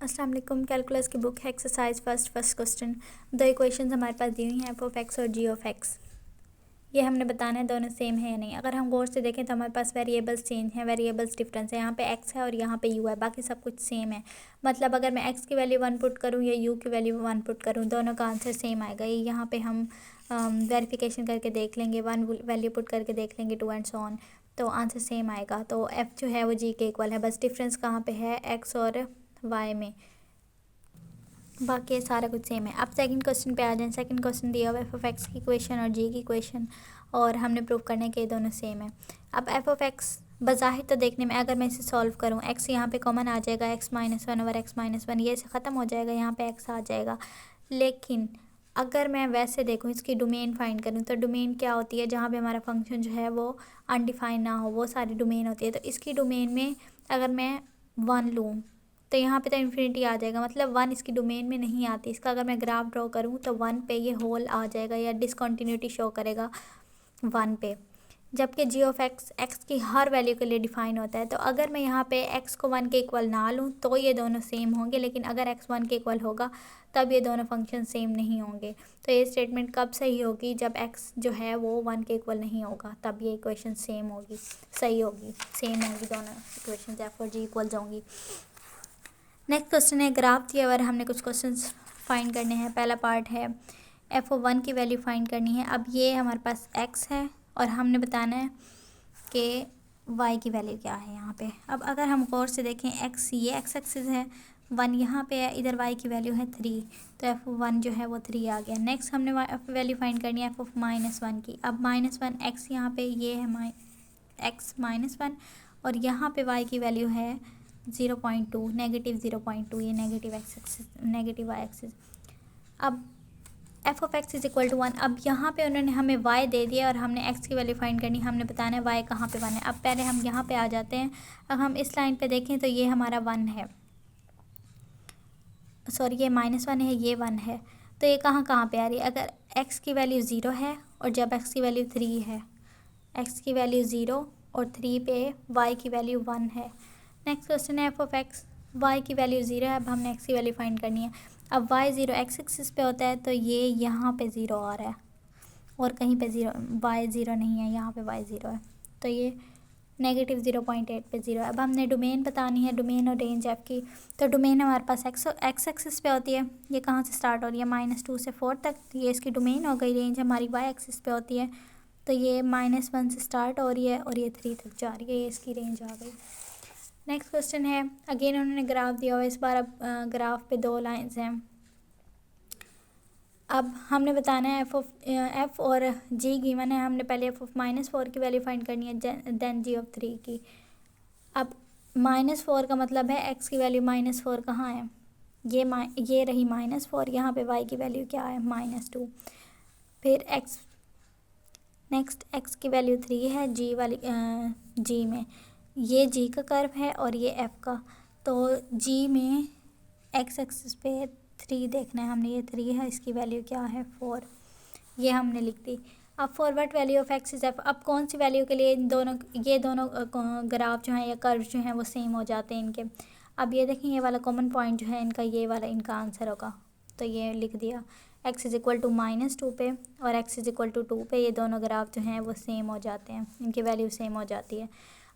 अस्सलाम वालेकुम। कैलकुलस की बुक है एक्सरसाइज फर्स्ट क्वेश्चन। दो इक्वेशंस हमारे पास दी हुई हैं, एफ ऑफ एक्स और जी ऑफ एक्स। ये हमने बताना है दोनों सेम है या नहीं। अगर हम गौर से देखें तो हमारे पास वेरिएबल्स चेंज हैं, वेरिएबल्स डिफरेंस है। यहाँ पे एक्स है और यहाँ पे यू है, बाकी सब कुछ सेम है। मतलब अगर मैं एक्स की वैल्यू 1 पुट करूँ या यू की वैल्यू 1 पुट करूँ, दोनों का आंसर सेम आएगा। ये यहाँ पे हम वेरिफिकेशन करके देख लेंगे, 1 वैल्यू पुट करके देख लेंगे, 2 एंड सो ऑन, तो आंसर सेम आएगा। तो एफ जो है वो जी के इक्वल है, बस डिफरेंस कहाँ पे है, एक्स और वाई में। बाकी सारा कुछ सेम है। अब सेकंड क्वेश्चन पे आ जाएं। सेकंड क्वेश्चन दिया हुआ है एफ ऑफ एक्स की इक्वेशन और जी की इक्वेशन, और हमने प्रूव करने के दोनों सेम है। अब एफ ऑफ एक्स बज़ाहिर तो देखने में, अगर मैं इसे सॉल्व करूं, एक्स यहाँ पे कॉमन आ जाएगा, x minus one over x minus one, ये से ख़त्म हो जाएगा, यहाँ पे एक्स आ जाएगा। लेकिन अगर मैं वैसे देखूँ, इसकी डोमेन फाइंड करूँ, तो डोमेन क्या होती है, जहाँ पे हमारा फंक्शन जो है वो अनडिफाइंड ना हो, वो सारी डोमेन होती है। तो इसकी डोमेन में अगर मैं 1 लूँ तो यहाँ पे तो इन्फिनिटी आ जाएगा, मतलब 1 इसकी डोमेन में नहीं आती। इसका अगर मैं ग्राफ ड्रॉ करूँ तो 1 पे ये होल आ जाएगा या डिसकंटिन्यूटी शो करेगा 1 पे। जबकि जी ऑफ एक्स एक्स की हर वैल्यू के लिए डिफाइन होता है। तो अगर मैं यहाँ पे एक्स को 1 के इक्वल ना लूँ तो ये दोनों सेम होंगे, लेकिन अगर एक्स 1 के इक्वल होगा तब ये दोनों फंक्शन सेम नहीं होंगे। तो ये स्टेटमेंट कब सही होगी, जब एक्स जो है वो 1 के इक्वल नहीं होगा, तब ये इक्वेशन सेम होगी, सही होगी, सेम होगी, दोनों इक्वेशन एफ और जी इक्वल्स होंगी। नेक्स्ट क्वेश्चन है, ग्राफ दिया हुआ है, हमने कुछ क्वेश्चंस फाइंड करने हैं। पहला पार्ट है एफ ओ 1 की वैल्यू फाइंड करनी है। अब ये हमारे पास एक्स है और हमने बताना है कि वाई की वैल्यू क्या है यहाँ पे। अब अगर हम गौर से देखें, एक्स ये एक्स एक्सिस है, 1 यहाँ पे है, इधर वाई की वैल्यू है 3, तो एफ ओ 1 जो है वो 3 आ गया। नेक्स्ट हमने वैल्यू फाइंड करनी है एफ ऑफ -1 की। अब -1 एक्स यहाँ पे ये है एक्स -1, और यहाँ पे वाई की वैल्यू है 0.2, नेगेटिव 0.2, ये negative X axis, negative Y axis. अब F of X is equal to 1। अब यहाँ पे उन्होंने हमें वाई दे दिया और हमने एक्स की वैल्यू फाइंड करनी, हमने बताना है वाई कहाँ पे 1 है। अब पहले हम यहाँ पे आ जाते हैं। अब हम इस लाइन पे देखें तो ये हमारा 1 है, सॉरी ये -1 है, ये 1 है। तो ये कहाँ कहाँ पे आ रही है, अगर एक्स की वैल्यू 0 है और जब एक्स की वैल्यू 3 है, एक्स की वैल्यू 0 और 3 पे वाई की वैल्यू 1 है। नेक्स्ट क्वेश्चन है एफ ऑफ एक्स, वाई की वैल्यू 0 है, अब हमने एक्स की वैल्यू फाइंड करनी है। अब वाई 0 एक्स एक्सिस पे होता है, तो ये यहाँ पे 0 आ रहा है और कहीं पे 0, वाई 0 नहीं है, यहाँ पे वाई 0 है, तो ये नेगेटिव 0.8 पे 0 है। अब हमने डोमेन बतानी है, डोमेन और रेंज एफ की। तो डोमेन हमारे पास एक्स एक्सिस पे होती है, ये कहाँ से स्टार्ट हो रही है, -2 से 4 तक, ये इसकी डोमेन हो गई। रेंज हमारी वाई एक्सिस पे होती है, तो ये -1 से स्टार्ट हो रही है और ये 3 तक जा रही है, ये इसकी रेंज आ गई। नेक्स्ट क्वेश्चन है, अगेन उन्होंने ग्राफ दिया हुआ है। इस बार अब ग्राफ पे 2 लाइंस हैं। अब हमने बताना है एफ और जी गिवन है, हमने पहले एफ ऑफ -4 की वैल्यू फाइंड करनी है, देन जी ऑफ 3 की। अब -4 का मतलब है एक्स की वैल्यू -4 कहाँ है, ये रही -4, यहाँ पे वाई की वैल्यू क्या है, -2। फिर एक्स, नेक्स्ट एक्स की वैल्यू 3 है, जी वाली जी में, ये जी का कर्व है और ये एफ का। तो जी में एक्स एक्सिस पे 3 देखना है हमने, ये 3 है, इसकी वैल्यू क्या है 4, ये हमने लिख दी। अब forward value of X is F, अब कौन सी वैल्यू के लिए ये दोनों ग्राफ जो हैं या कर्व जो हैं वो सेम हो जाते हैं इनके। अब ये देखें, ये वाला कॉमन पॉइंट जो है इनका, ये वाला इनका आंसर होगा, तो ये लिख दिया। एक्स इज़ इक्वल टू -2 पे और एक्स इज़ इक्वल टू 2 पे ये दोनों ग्राफ जो हैं वो सेम हो जाते हैं, इनकी वैल्यू सेम हो जाती है।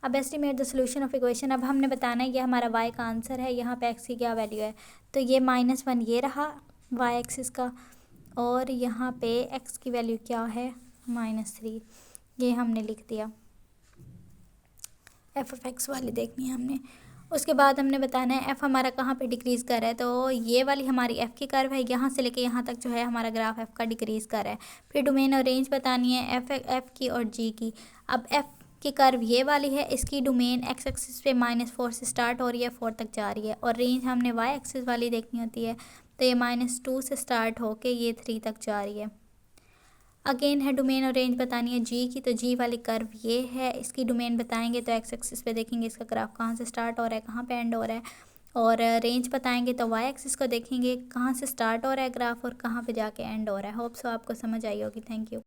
अब estimate the solution of equation, अब हमने बताना है ये हमारा y का आंसर है, यहाँ पे x की क्या वैल्यू है, तो ये -1 ये रहा y एक्सिस का, और यहाँ पे x की वैल्यू क्या है -3, ये हमने लिख दिया। एफ ऑफ एक्स वाली देखनी है हमने। उसके बाद हमने बताना है एफ़ हमारा कहाँ पे डिक्रीज़ कर रहा है, तो ये वाली हमारी एफ़ की कर्व है, यहाँ से लेके यहाँ तक जो है हमारा ग्राफ एफ़ का डिक्रीज़ कर रहा है। फिर डोमेन और रेंज बतानी है एफ़ की और जी की। अब एफ़ की कर्व ये वाली है, इसकी डोमेन एक्स एक्सिस पे -4 से स्टार्ट हो रही है, 4 तक जा रही है, और रेंज हमने वाई एक्सिस वाली देखनी होती है, तो ये -2 से स्टार्ट होके ये 3 तक जा रही है। अगेन है डोमेन और रेंज बतानी है जी की, तो जी वाली कर्व ये है, इसकी डोमेन बताएंगे तो एक्स एक्सिस पे देखेंगे इसका ग्राफ कहाँ से स्टार्ट हो रहा है, कहाँ पे एंड हो रहा है, और रेंज बताएंगे तो वाई एक्सिस को देखेंगे कहाँ से स्टार्ट हो रहा है ग्राफ और कहाँ पे जाके एंड हो रहा है। होप सो आपको समझ आई होगी। Thank you.